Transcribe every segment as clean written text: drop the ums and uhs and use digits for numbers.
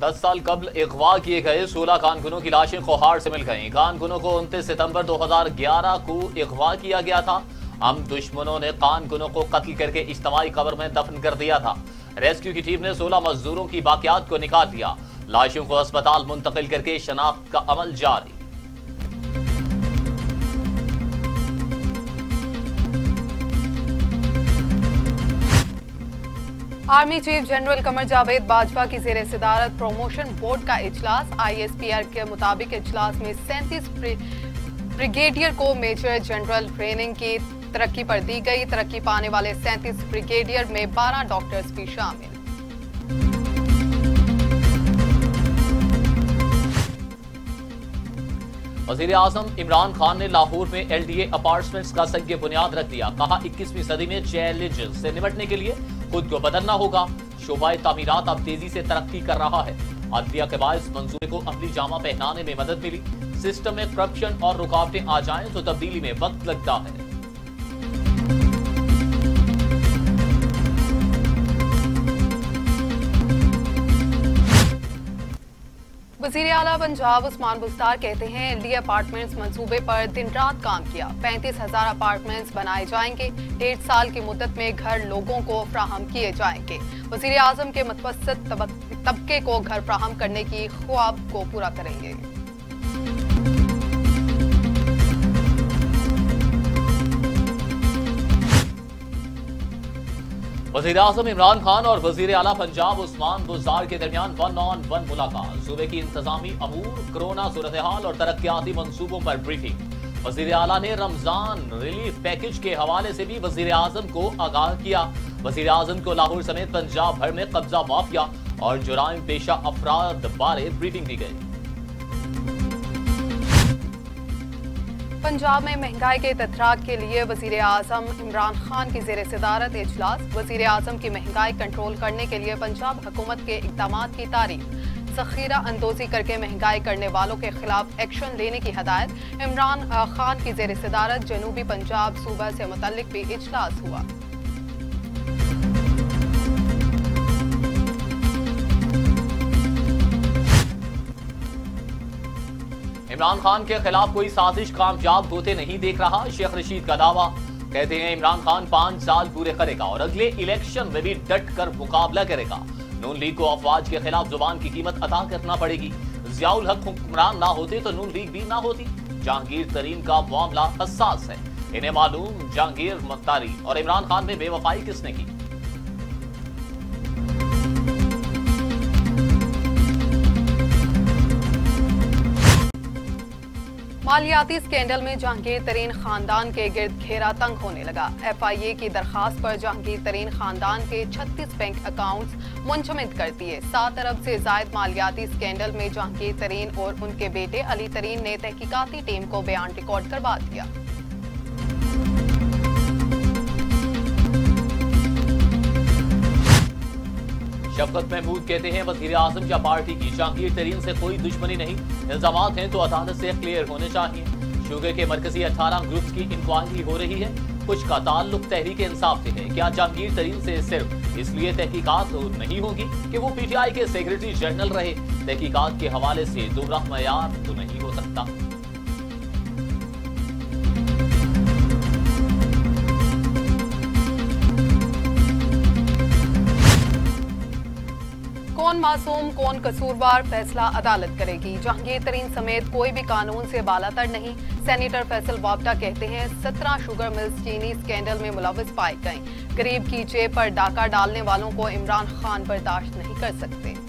10 साल कबल अगवा किए गए 16 कारकुनों की लाशें कोहार से मिल गईं। कारकुनों को 29 सितंबर 2011 को अगवा किया गया था। हम दुश्मनों ने कारकुनों को कत्ल करके इज्तिमाई कब्र में दफन कर दिया था। रेस्क्यू की टीम ने 16 मजदूरों की बाकियात को निकाल लिया। लाशों को अस्पताल मुंतकिल करके शनाख्त का अमल जारी। Army chief general Qamar Javed Bajwa की जेर सदारत प्रमोशन बोर्ड का इजलास। ISPR के मुताबिक इजलास में 37 ब्रिगेडियर को मेजर जनरल ट्रेनिंग की तरक्की पर दी गई। तरक्की पाने वाले 37 ब्रिगेडियर में 12 डॉक्टर्स भी शामिल। वजीर आजम इमरान खान ने लाहौर में LDA अपार्टमेंट्स का संग बुनियाद रख दिया। कहा 21वीं सदी में चैलेंजेस से निपटने के लिए खुद को बदलना होगा। शोबाए तामीरात अब तेजी से तरक्की कर रहा है। अदलिया के बायस मंसूबे को अमली जामा पहनाने में मदद मिली। सिस्टम में करप्शन और रुकावटें आ जाएं तो तब्दीली में वक्त लगता है। वज़ीर आला पंजाब उस्मान बुज़दार कहते हैं LDA अपार्टमेंट्स मंसूबे पर दिन रात काम किया। 35,000 अपार्टमेंट्स बनाए जाएंगे। 1.5 साल की मुद्दत में घर लोगों को फ्राहम किए जाएंगे। वज़ीर आज़म के मुतवस्सित तबके को घर फ्राहम करने की ख्वाब को पूरा करेंगे। वज़ीर आज़म इमरान खान और वज़ीर आला पंजाब उस्मान बुज़दार के दरमियान 1-on-1 मुलाकात। सूबे की इंतजामी अमूर, कोरोना सूरत हाल और तरक्याती मंसूबों पर ब्रीफिंग। वज़ीर आला ने रमजान रिलीफ पैकेज के हवाले से भी वज़ीर आज़म को आगाह किया। वज़ीर आज़म को लाहौर समेत पंजाब भर में कब्जा माफिया और जुराइम पेशा अफराद बारे ब्रीफिंग दी गई। पंजाब में महंगाई के तथराक के लिए वज़ीर आज़म इमरान खान की जेर सदारत इजलास। वज़ीर आज़म की महंगाई कंट्रोल करने के लिए पंजाब हुकूमत के इक़दामात की तारीफ। ज़ख़ीरा अंदोज़ी करके महंगाई करने वालों के खिलाफ एक्शन लेने की हदायत। इमरान खान की जेर सदारत जनूबी पंजाब सूबा से मुतल्लिक भी इजलास हुआ। इमरान खान के खिलाफ कोई साजिश कामयाब होते नहीं देख रहा। शेख रशीद का दावा। कहते हैं इमरान खान 5 साल पूरे करेगा और अगले इलेक्शन में भी डट कर मुकाबला करेगा। नून लीग को अफवाज के खिलाफ जुबान की कीमत अदा करना पड़ेगी। जियाउल हक हुक्मरान ना होते तो नून लीग भी ना होती। जहांगीर तरीन का मामला हसास है। इन्हें मालूम जहांगीर मुख्तारी और इमरान खान में बेवफाई किसने की। मालियाती स्कैंडल में जहांगीर तरीन खानदान के गिर्द घेरा तंग होने लगा। FIA की दरखास्त पर जहांगीर तरीन खानदान के 36 बैंक अकाउंट्स मुंजमद कर दिए। 7 अरब से जायद मालियाती स्कैंडल में जहांगीर तरीन और उनके बेटे अली तरीन ने तहकीकाती टीम को बयान रिकॉर्ड करवा दिया। शफकत महमूद कहते हैं वज़ीर आज़म या पार्टी की जहांगीर तरीन से कोई दुश्मनी नहीं। इल्जामात हैं तो अदालत से क्लियर होने चाहिए। शुगर के मरकजी 18 ग्रुप्स की इंक्वायरी हो रही है। कुछ का ताल्लुक तहरीक इंसाफ से है। क्या जहांगीर तरीन से सिर्फ इसलिए तहकीकात नहीं होगी कि वो PTI के सेक्रेटरी जनरल रहे? तहकीकात के हवाले से दुर्राह मयार तो नहीं हो सकता। कौन मासूम कौन कसूरवार, फैसला अदालत करेगी। जहांगीर तरीन समेत कोई भी कानून से बालातर नहीं। सेनेटर फैसल वापटा कहते हैं 17 शुगर मिल्स चीनी स्कैंडल में मुलविस पाए गए। गरीब की जेब पर डाका डालने वालों को इमरान खान बर्दाश्त नहीं कर सकते।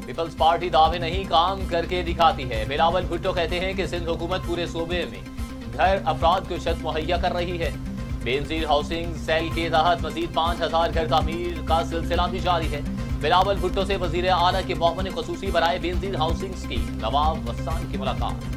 पीपल्स पार्टी दावे नहीं काम करके दिखाती है। बिलावल भुट्टो कहते हैं कि सिंध हुकूमत पूरे सूबे में घर अफराद को छत मुहैया कर रही है। बेनजीर हाउसिंग सेल के तहत मजीद 5000 घर तामीर का सिलसिला भी जारी है। बिलावल भुट्टो से वजीर आला के मुआवन खसूसी बराए बेनजीर हाउसिंग स्कीम नवाब वस्तान की मुलाकात।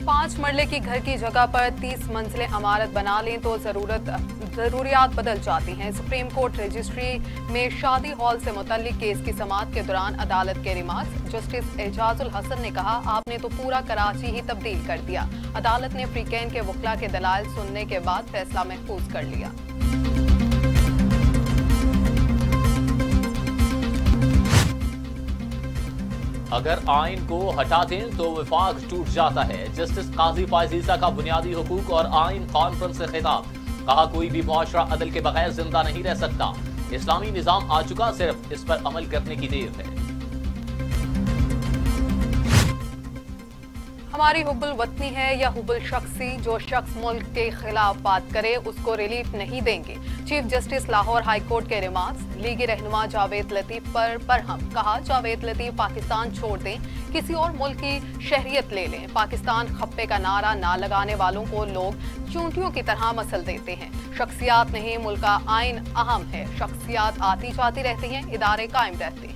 5 5 मरले की घर की जगह पर 30 मंजिलें इमारत बना लें तो जरूरियात बदल जाती हैं। सुप्रीम कोर्ट रजिस्ट्री में शादी हॉल से मुतल्लिक केस की समाअत के दौरान अदालत के रिमार्क्स। जस्टिस एजाजुल हसन ने कहा, आपने तो पूरा कराची ही तब्दील कर दिया। अदालत ने फ्रीकैन के वकला के दलाल सुनने के बाद फैसला महफूज कर लिया। अगर आइन को हटा दें तो विफाक टूट जाता है। जस्टिस काजी फायजीसा का बुनियादी हुकूक और आइन कॉन्फ्रेंस से खिताब। कहा, कोई भी मुआशरा अदल के बगैर जिंदा नहीं रह सकता। इस्लामी निजाम आ चुका, सिर्फ इस पर अमल करने की देर है। हमारी हुब्बुल वतनी है या हुब्बुल शख्सी, जो शख्स मुल्क के खिलाफ बात करे उसको रिलीफ नहीं देंगे। Chief justice Lahore high court के रिमार्क्स। लीगी रहनुमा जावेद लतीफ पर बरहम। कहा, जावेद लतीफ पाकिस्तान छोड़ दें, किसी और मुल्क की शहरियत ले लें। पाकिस्तान खप्पे का नारा ना लगाने वालों को लोग चूंटियों की तरह मसल देते हैं। शख्सियात नहीं, मुल्क का आइन अहम है। शख्सियात आती जाती रहती हैं, इदारे कायम रहते हैं।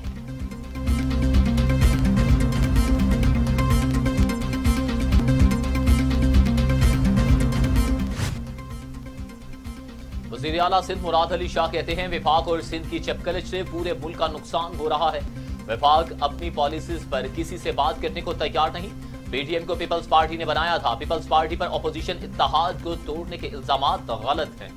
वज़ीर आला सिंध मुराद अली शाह कहते हैं, विफाक और सिंध की चपकलच से पूरे मुल्क का नुकसान हो रहा है। विफाक अपनी पॉलिसीज पर किसी से बात करने को तैयार नहीं। पीटीएम को पीपल्स पार्टी ने बनाया था। पीपल्स पार्टी पर अपोजिशन इत्तेहाद को तोड़ने के इल्जामात गलत हैं।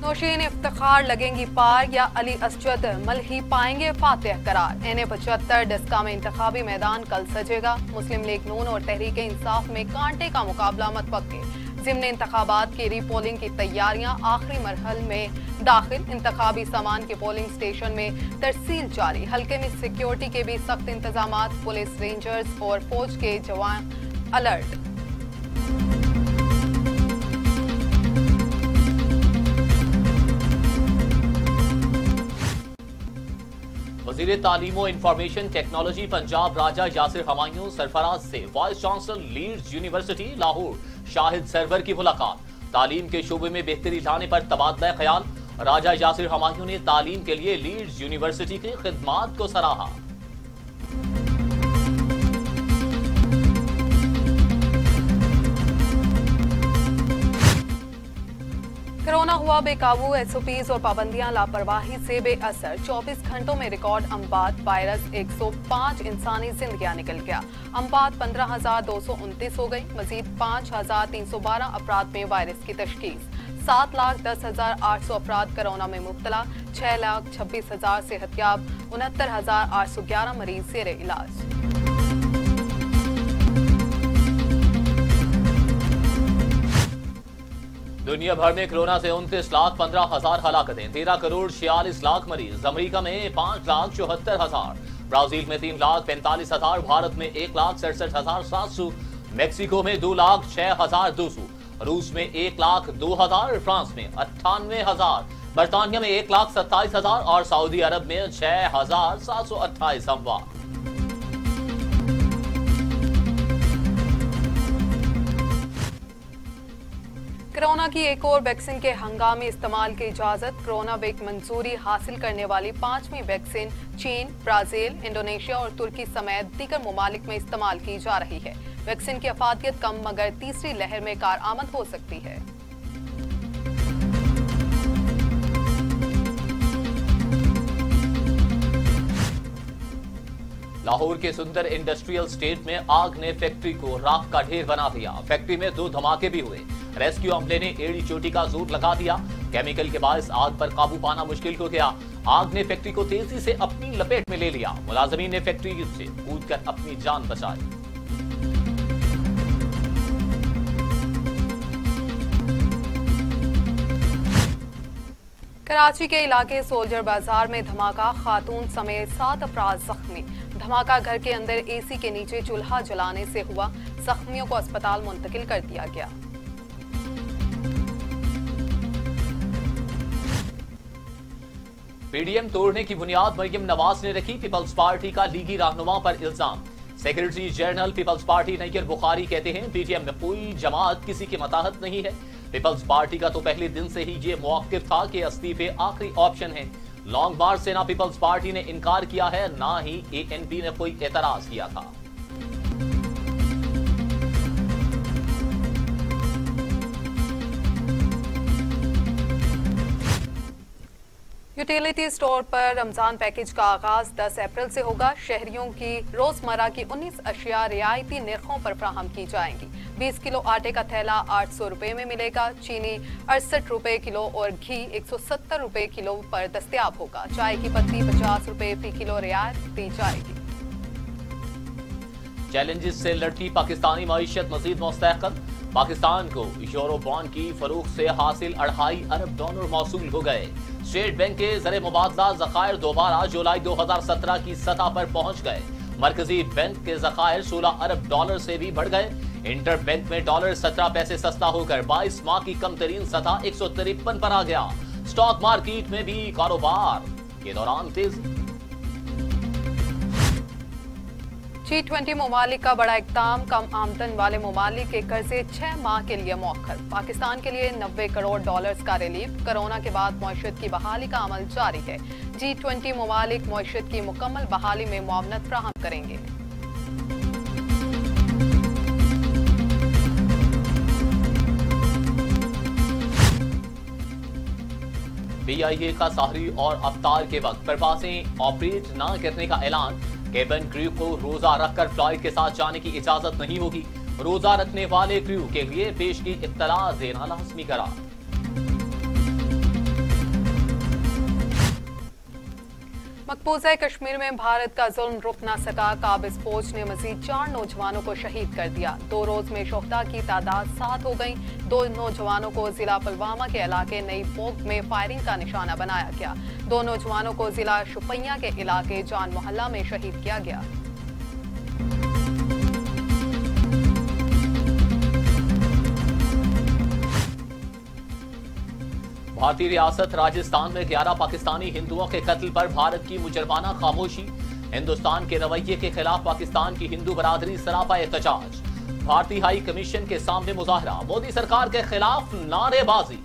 नौशीन इफ्तिखार लगेंगी पार या अली असजद मलही पाएंगे फातिह करार। NA-75 डस्का में इंतखाबी मैदान कल सजेगा। मुस्लिम लीग नून और तहरीक इंसाफ में कांटे का मुकाबला मतवक्के। ज़िम्न इंतखाबात की रीपोलिंग की तैयारियां आखिरी मरहल में दाखिल। इंतखाबी सामान के पोलिंग स्टेशन में तरसील जारी। हल्के में सिक्योरिटी के भी सख्त इंतजामात। पुलिस, रेंजर्स और फौज के जवान अलर्ट। वज़ीर तालीम और इंफॉर्मेशन टेक्नोलॉजी पंजाब राजा यासिर हमायूं सरफराज से vice chancellor Leeds university Lahore Shahid Sarwar की मुलाकात। तालीम के शोबे में बेहतरी लाने पर तबादला ख्याल। राजा यासिर हमायूं ने तालीम के लिए लीड्स यूनिवर्सिटी की खिदमात को सराहा। कोरोना हुआ बेकाबू। SOPs और पाबंदियां लापरवाही से बेअसर। 24 घंटों में रिकॉर्ड अम्बात वायरस 105 इंसानी जिंदगियां निकल गया। अम्बात 15,229 हो गई। मजीद 5,312 अफराद में वायरस की तशखीस। 7,10,800 अफराद कोरोना में मुब्तला। 6,26,000 सेहतयाब। 69,811 मरीज जेर इलाज। दुनिया भर में कोरोना से 29,15,000 हलाकतें। 13 करोड़ 46 लाख मरीज। अमेरिका में 5,74,000। ब्राजील में 3,45,000। भारत में 1,67,700। मैक्सिको में 2,06,200। रूस में 1,02,000। फ्रांस में 98,000। बर्तानिया में 1,27,000 और सऊदी अरब में 6,728 अमवात। कोरोना की एक और वैक्सीन के हंगामी इस्तेमाल की इजाजत। कोरोना वैक मंजूरी हासिल करने वाली 5वीं वैक्सीन चीन, ब्राजील, इंडोनेशिया और तुर्की समेत दीगर ममालिक में इस्तेमाल की जा रही है। वैक्सीन की अफादियत कम मगर तीसरी लहर में कारआमद हो सकती है। लाहौर के सुंदर इंडस्ट्रियल स्टेट में आग ने फैक्ट्री को राख का ढेर बना दिया। फैक्ट्री में 2 धमाके भी हुए। रेस्क्यू अमले ने एड़ी चोटी का जोर लगा दिया। केमिकल के बायस आग पर काबू पाना मुश्किल हो गया। आग ने फैक्ट्री को तेजी से अपनी लपेट में ले लिया। मुलाजमीन ने फैक्ट्री से कूदकर अपनी जान बचाई। कराची के इलाके सोल्जर बाजार में धमाका। खातून समेत 7 अफराद जख्मी। धमाका घर के अंदर AC के नीचे चूल्हा जलाने से हुआ। जख्मियों को अस्पताल मुंतकिल कर दिया गया। पीडीएम तोड़ने की बुनियाद मरियम नवाज ने रखी। पीपल्स पार्टी का लीगी रहनुमा पर इल्जाम। Secretary general peoples party Nayyar Bukhari कहते हैं, पीटीएम में कोई जमात किसी के मताहत नहीं है। पीपल्स पार्टी का तो पहले दिन से ही ये मौक़िफ़ था कि इस्तीफे आखिरी ऑप्शन है। लॉन्ग मार्च से ना पीपल्स पार्टी ने इनकार किया है, ना ही एएनपी ने कोई एतराज किया था। यूटिलिटी स्टोर पर रमजान पैकेज का आगाज 10 अप्रैल से होगा। शहरियों की रोजमर्रा की 19 अशिया रियायती निर्खों पर फराहम की जाएंगी। 20 किलो आटे का थैला 800 रुपए में मिलेगा। चीनी 68 रुपए किलो और घी 170 रुपए किलो पर दस्तयाब होगा। चाय की पत्ती 50 रुपए फी किलो रियायत दी जाएगी। चैलेंजेस से लड़ती पाकिस्तानी मईशत मजीद मुस्तहकम। पाकिस्तान को यूरो बॉन्ड की फरोख्त से हासिल $2.5 अरब मौसूल हो गए। स्टेट बैंक के ज़रिए मुबादला ज़खायर दोबारा जुलाई 2017 की सतह पर पहुंच गए। मरकजी बैंक के ज़खायर $16 अरब से भी बढ़ गए। इंटर बैंक में डॉलर 17 पैसे सस्ता होकर 22 माह की कम तरीन सतह 153 पर आ गया। स्टॉक मार्केट में भी कारोबार के दौरान तेजी। G20 ममालिक का बड़ा इक़दाम। कम आमदन वाले ममालिक के कर्जे 6 माह के लिए मौखर। पाकिस्तान के लिए $90 करोड़ का रिलीफ। कोरोना के बाद मईशत की बहाली का अमल जारी है। G20 ममालिक मईशत की मुकम्मल बहाली में मुआवनत फराहम करेंगे। BIA का सहरी और अफ्तार के वक्त परवाजें ऑपरेट न करने का ऐलान। केबिन क्रू को रोजा रखकर फ्लाइट के साथ जाने की इजाजत नहीं होगी। रोजा रखने वाले क्रू के लिए पेश की इत्तला देना लाजमी करार। मकबूजा कश्मीर में भारत का जुल्म रुक न सका। काबिज फौज ने मजीद 4 नौजवानों को शहीद कर दिया। 2 रोज में शोहदा की तादाद 7 हो गई। 2 नौजवानों को जिला पुलवामा के इलाके नई पोक में फायरिंग का निशाना बनाया गया। 2 नौजवानों को जिला शुपिया के इलाके जान मोहल्ला में शहीद किया गया। भारतीय रियासत राजस्थान में 11 पाकिस्तानी हिंदुओं के कत्ल पर भारत की मुजरमाना खामोशी। हिंदुस्तान के रवैये के खिलाफ पाकिस्तान की हिंदू बरादरी सरापा एहतजाज। भारतीय हाई कमीशन के सामने मुजाहरा। मोदी सरकार के खिलाफ नारेबाजी।